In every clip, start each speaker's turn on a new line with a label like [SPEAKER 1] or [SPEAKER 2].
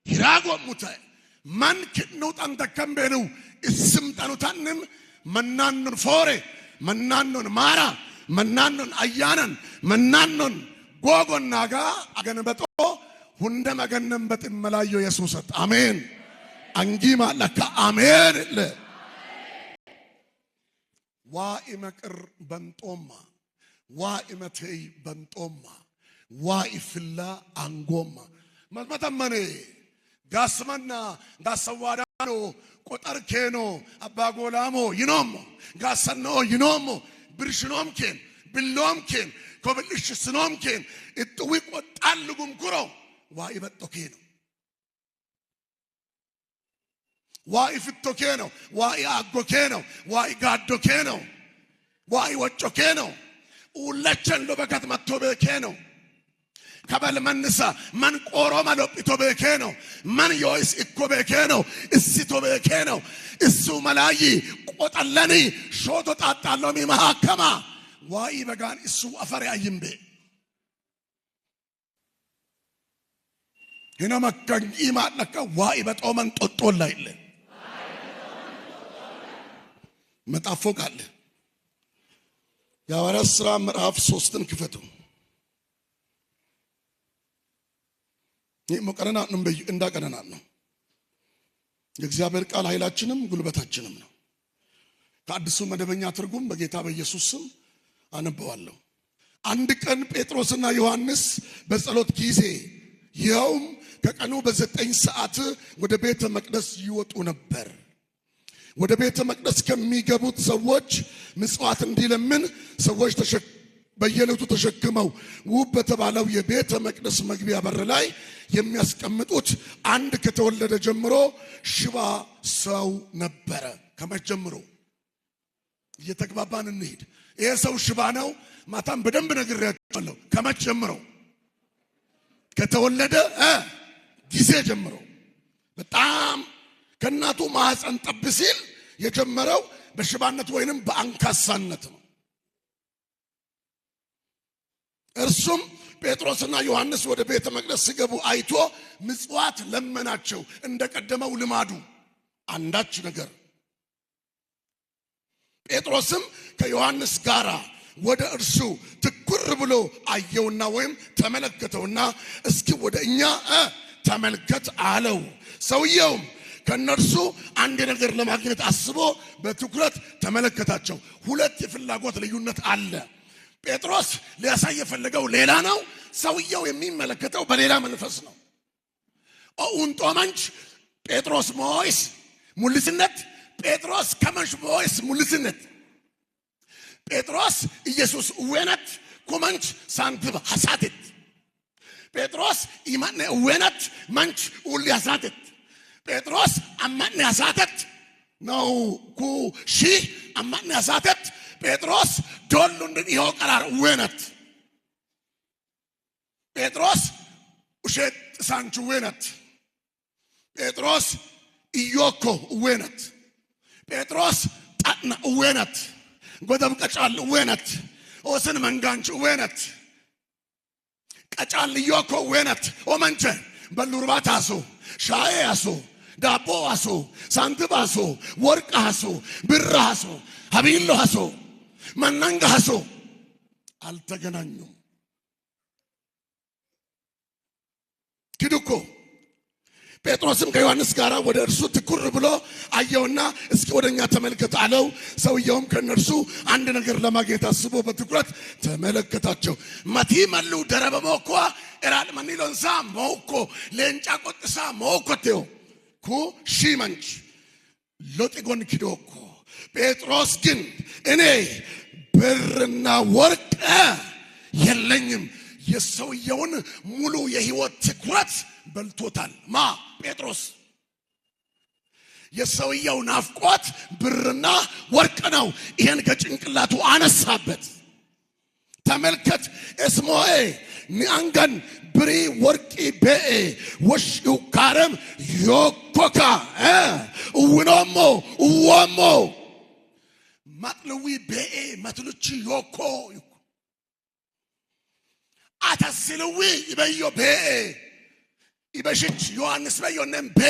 [SPEAKER 1] hirago muta man kitno tantakambenu ism tanutannim mannanon fore mannanon mara mannanon ayanan mannanon gogon naga aganbeto hundam aganበት መላዮ ኢየሱስት አሜን አንጊማ ለካ አሜን ለ ዋኢመቅር በንጦማ ዋኢመተይ በንጦማ ዋኢፍላ አንጎማ መተመኔ ጋስመና ጋሰዋዳኖ ቆጠርኬኖ አባጎላሞ ይኖም ጋሰኖ ይኖም ብርሽኖምኬን ብሎምኬን ኮብልሽ ስኖምኬን እጥዊ ቆጣልጉም ኩሮ ዋኢበጦኬኖ ዋኢፍቶኬኖ ዋኢአጎኬኖ ዋኢጋዶኬኖ ዋኢወጮኬኖ ኡለቸን ለበከት መቶበኬኖ ከበል መንሳ ማን ቆሮ ማሎጲቶ በኬኖ ማን ዮይስ እኮ በኬኖ እስቶ በኬኖ እሱ መላይ ቆጠለኒ ሾቶ ጣጣሎሚ ማሐከማ ዋኢ በጋን እሱ አፈር አይምቤ ሄኖ መከንጂ ማለከ ዋኢ በጦመን ጦጦላ ይለ መጣፎቃለ የሐዋርያት ሥራ ምዕራፍ 3ን ክፈቱ ሙቀረና ነው እንዳቀረና ነው የእግዚአብሔር ቃል ኃይላችንም ጉልበታችንም ነው ከአዲሱ መደበኛ ትርጉም በጌታ በኢየሱስ ስም አነበዋለሁ አንድ ቀን ጴጥሮስና ዮሐንስ በጸሎት ጊዜ ይኸውም ከቀኑ በ9 ሰዓት ወደ ቤተ መቅደስ ይወጡ ነበር ወደ ቤተ መቅደስ ከሚገቡት ሰዎች ምጽዋት እንዲለምን ሰዎች በየለቱ ተሸክመው ውብ በተባለው የቤተ መቅደስ መግቢያ በር ላይ የሚያስቀምጡት አንድ ከተወለደ ጀምሮ ሽባ ሰው ነበረ ከመጀመሩ እየተግባባን እንሂድ ይሄ ሰው ሽባ ነው ማታም በደንብ ነግሬያችኋለሁ ከመጀመሩ ከተወለደ ጊዜ ጀምሮ በጣም ከናቱ ማህፀን ጠብ ሲል የጀመረው በሽባነት ወይንም በአንካሳነት ነው እርሱም ጴጥሮስና ዮሐንስ ወደ ቤተ መቅደስ ሲገቡ አይቶ ምጽዋት ለመናቸው እንደቀደመው ልማዱ አንዳች ነገር ጴጥሮስም ከዮሐንስ ጋራ ወደ እርሱ ትኩር ብሎ አየውና ወይም ተመለከተውና እስኪ ወደኛ ተመልከት አለው ሰውየው ከነርሱ አንድ ነገር ለማግኘት አስቦ በትኩረት ተመለከታቸው ሁለት የፍላጎት ልዩነት አለ ጴጥሮስ ሊያሳይ የፈለገው ሌላ ነው ሰውየው የሚመለከተው በሌላ መንፈስ ነው ኦንጦማንች ጴጥሮስ ሞይስ ሙልስነት ጴጥሮስ ከመንሽ ሞይስ ሙልስነት ጴጥሮስ ኢየሱስ ወነት ኮመንች ሳንትብ ሐሳተት ጴጥሮስ ኢማን ወነት መንች ኡል ያሳተት ጴጥሮስ አማን ያሳተት ነው ኩ ሺ አማን ያሳተት ጴጥሮስ ዶሉን ይኸው ቀራር ወነት ጴጥሮስ ውሸት ሳንቹ ወነት ጴጥሮስ ኢዮኮ ወነት ጴጥሮስ ጣና ወነት ጎደብ ቀጫል ወነት ኦሰን መንጋንቹ ወነት ቀጫል ኢዮኮ ወነት ኦመንቸ በሉርባታሶ ሻያሶ ዳቦአሶ ሳንትባሶ ወርቃሶ ብራሶ ሀቢሎሃሶ ማናንጋሶ አልተገናኙም ኪዱኮ ጴጥሮስም ከዮሐንስ ጋር ወደ እርሱ ትኩር ብሎ አየውና እስኪ ወደኛ ተመልከት አለው ሰውየውም ከነርሱ አንድ ነገር ለማግኘት አስቦ በትኩረት ተመለከታቸው ማቲ ማሉ ደረበሞኮ እራል ማኒሎንሳ ሞኮ ለንጫ ቆጥሳ ሞኮቴው ኩ ሺማንች ሎጤጎን ኪዶኮ ጴጥሮስ ግን እኔ ብርና ወርቅ የለኝም የሰውየውን ሙሉ የህይወት ትኩረት በልቶታል ማ ጴጥሮስ የሰውየው ናፍቆት ብርና ወርቅ ነው ይሄን ከጭንቅላቱ አነሳበት ተመልከት እስሞኤ ኒአንጋን ብሪ ወርቂ በኤ ወሽው ካረም ዮኮካ ወኖሞ ወሞ ማጥለዊ በኤ ማጥሉቺ ዮኮ አታስልዊ ይበዮ በኤ ኢበሽች ዮሐንስ በዮነም በ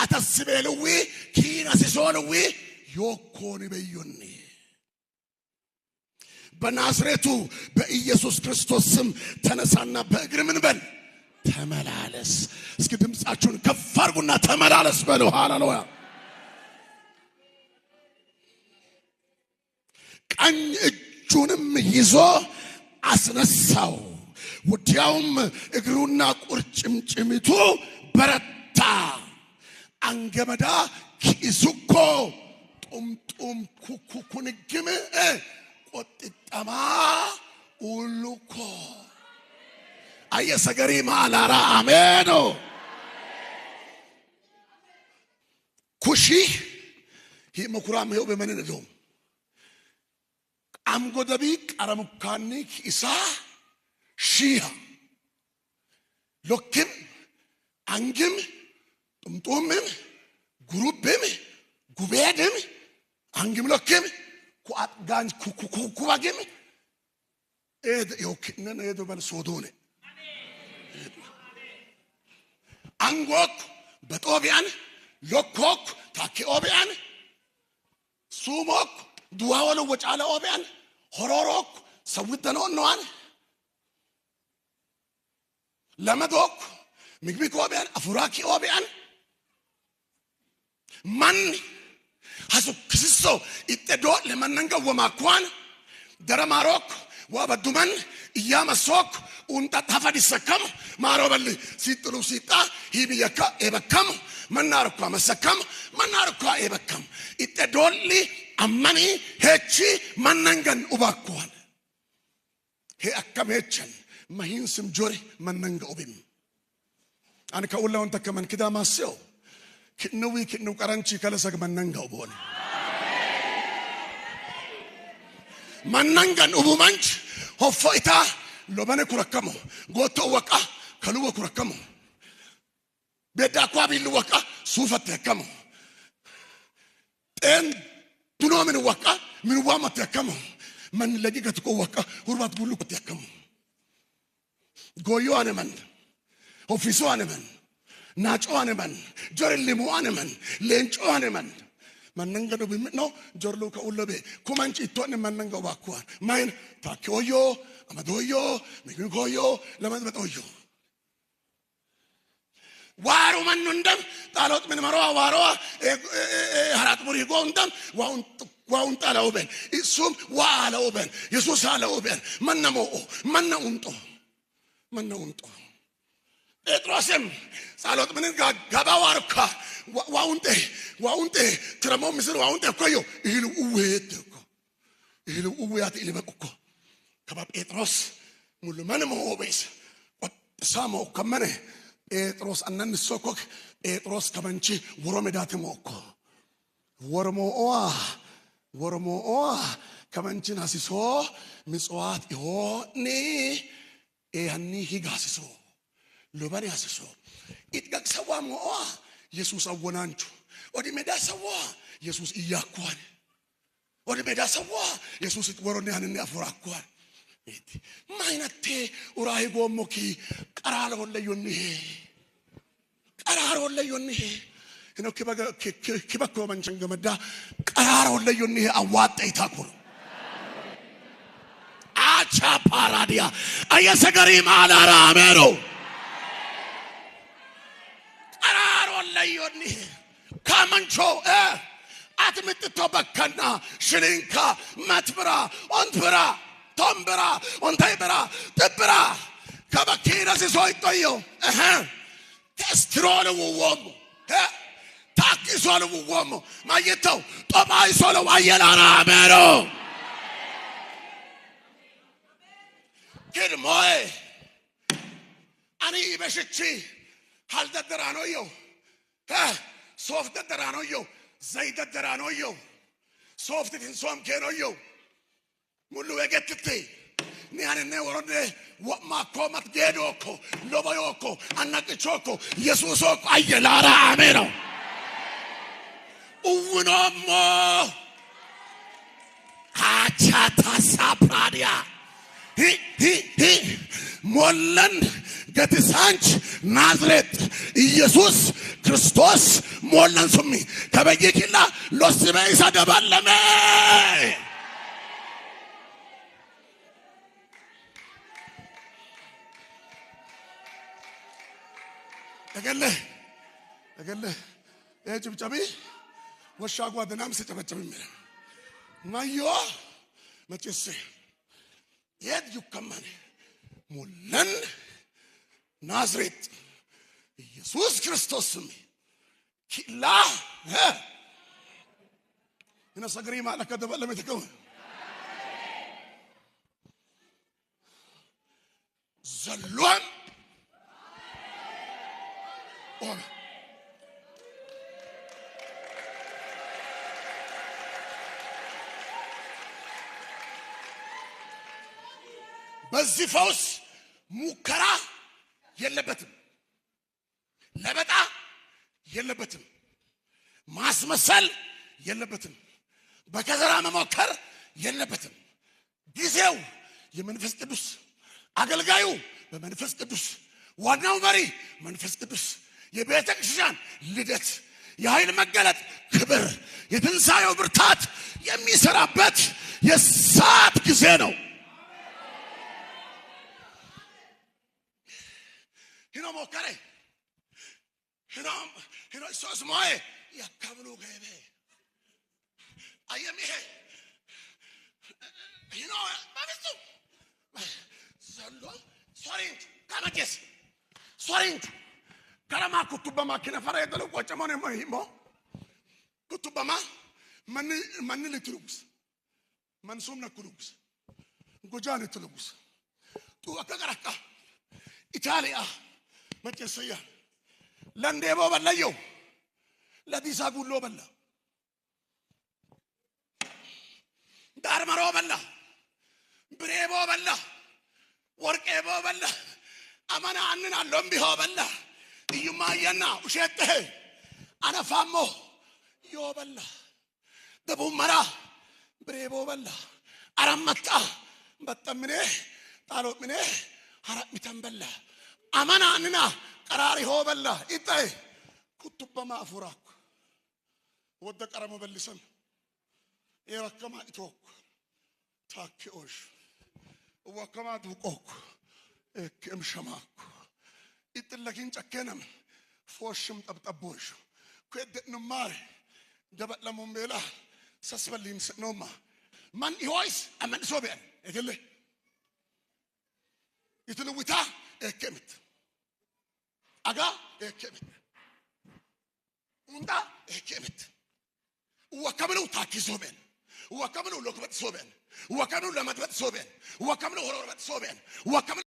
[SPEAKER 1] አታስበሉዊ ኪናሲሶሉዊ ዮኮኒ በዮኒ በናዝሬቱ በኢየሱስ ክርስቶስ ስም ተነሳና በእግር ምን በል ተመላለስ። እስኪ ድምጻችሁን ከፍ አድርጉና ተመላለስ በሉ። ሃሌሉያ። ቀኝ እጁንም ይዞ አስነሳው። ወዲያውም እግሩና ቁርጭምጭሚቱ በረታ። አንገመዳ ኪሱኮ ጡምጡም ኩኩኩንግም ቆጥጠማ ኡሉኮ አየሰገሪ ማላራ አሜኖ ኩሺ ሂመኩራም ሄው በመነደው አምጎደቢ ቀረሙካኒ ኢሳ ሺሃ ሎክም አንግም ጡምጡምም ጉሩብም ጉቤድም አንግም ሎክም ኩአጥጋን ኩኩኩባግም ኤድ ዮክነነ ኤዶ በልሶዶነ አንጎክ በጦቢያን ሎኮክ ታኪኦቢያን ሱሞክ ዱዋወለ ወጫለ ኦቢያን ሆሮሮክ ሰውተኖ ነዋን ለመዶክ ምግቢክ ኦቢያን አፉራኪ ኦቢያን ማን ሀሱ ክስሶ ኢጤዶ ለመነንገ ወማኳን ደረማሮክ ወበዱመን ኢያመሶክ ኡንጣ ታፈዲሰከም ማሮበል ሲጥሉ ሲጣ ሂብየካ ኤበከም መናርኳ መሰከም መናርኳ ኤበከም ኢጤዶሊ አማኒ ሄቺ መነንገን ኡባኳን ሄ አከም ሄቸን መሂንስም ጆሪ መነንገ ኡቢም አን ከኡላውን ተከመን ክዳማሰው ክንዊ ክኑ ቀረንቺ ከለሰግ መነንገው ቦን መነንገን ኡቡማንች ሆፎይታ ሎበነ ኩረከሙ ጎቶ ወቃ ከሉወ ኩረከሙ ቤዳኳ ቢሉ ወቃ ሱፈት ተከሙ ጤን ዱኖ ምን ወቃ ምን ዋማ ተከሙ من لقيك تقوك هربت بقول لك تيكم قويو أنا من هوفيسو أنا من ناچو أنا من جور الليمو أنا من لينچو أنا من ننجدو بمنو جور لوكا أولا بي كمان چيتوني من ننجو باكوان ماين تاكيويو أمدويو ميكويو لما تبتويو وارو من نندم تالوت من مروا واروا هرات مري قوندم وانت على أوبن إسوم وعلى أوبن يسوس على أوبن من نمو من نونتو من نونتو إتراسم سالوت من غابا واركا وانت ترمو مصر وانت كويو إلو أويات إلي بكوكو كباب إتراس مولو من مو بيس سامو كمانه إتراس أنن سوكوك إتراس كمانشي ورمدات موكو ورمو كمانشي ناسيسو مسوات إهوني إهني هيغاسيسو لبني هاسيسو إتغاك سوا مو يسوس أونانجو ودي مدا سوا يسوس إياكوان ودي مدا سوا يسوس وروني هنني أفراكوان ما ينتهي وراي قوموكي قرار ولا يونيه إنه كيبا كومان شنغمدا قرار ولا يونيه أوات إيتاكور آچا باراديا أيا سكريم على راميرو قرار ولا يونيه كمان شو أتمت توبكنا شرينكا ماتبرا أنتبرا تومبرا أنتايبرا تبرا كبكيرا سيسوي تويو تسترون ووامو تاكي سولو ووامو ما يتو طبعي سولو ويلا راميرو كده موي أني بشتشي هل ددرانو يو صوف ددرانو يو زي ددرانو يو صوف تنسوم كينو يو مولو اجتتي نياني نورده وما كومت جيدوكو لوبايوكو اناكيچوكو يسوسوكو ايلارا امينو unomo hachata sapradia hi ሞለን ገትሳንች ናዝሬት ኢየሱስ ክርስቶስ ሞለን ሱሚ ከበየኪላ ሎስበ ይሰደባለመ ተገለ የጭብጨቢ ወሻጓ ደናም ሲጨበጨብ የሚል ማዮ መቼስ የት ይከማን ሞለን ናዝሬት ኢየሱስ ክርስቶስ ስም ኪላ ይነሰግሪ ማለት ከደበለ መተከው ዘሎን በዚህ ፈውስ ሙከራ የለበትም፣ ለበጣ የለበትም፣ ማስመሰል የለበትም፣ በከዘራ መሞከር የለበትም። ጊዜው የመንፈስ ቅዱስ አገልጋዩ በመንፈስ ቅዱስ ዋናው መሪ መንፈስ ቅዱስ የቤተ ክርስቲያን ልደት የኃይል መገለጥ ክብር የትንሣኤው ብርታት የሚሰራበት የሰዓት ጊዜ ነው። ሂኖ ሞከረ ሂኖ ሶስ ሞይ ያካብሉ ገበ አየሚሄ ሂኖ ባብቱ ዘሎ ሶሪንት ካመኬስ ሶሪንት ከረማ ኩቱበማ ከነፈራ የደለው ቆጨሞን ሞ ኩቱበማ ማን ለትሩስ መንሱም ነኩሩስ ጎጃን ለትሩስ ቱ አከቀራካ ኢጣሊያ መጨሰያ ለንዴቦ በላየው ለዲሳ ጉሎ በላ ዳርመሮ በላ ብሬቦ በላ ወርቄቦ በላ አማና አንና ሎምቢሆ በላ ይማየና ውሸትህ አነፋሞ ይወበላ ደቡመራ ብሬቦ በላ አራመጣ በጠምኔ ጣሎምኔ ሐራሚተን በላ አማና አንና ቀራሪ ሆ በላ ኢጣይ ኩቱበማ አፉራኩ ወደ ቀረመ በልሰን የወከማ ኢቶክ ታኪኦሽ ወከማ ዱቆክ እምሸማኩ ይጥለኪን ጨከነም ፎሽም ጠብጠቦሽ ከደንማር ደበለሙም ቤላ ሰስበሊን ስኖማ ማን ይሆይስ አመን ሶበን እግል ይትልውታ እከምት አጋ እከምት ኡንዳ እከምት ወከብሉ ታኪ ሶበን ወከብሉ ሎክበት ሶበን ወከብሉ ለመድበት ሶበን ወከብሉ ሆሮበት ሶበን ወከብሉ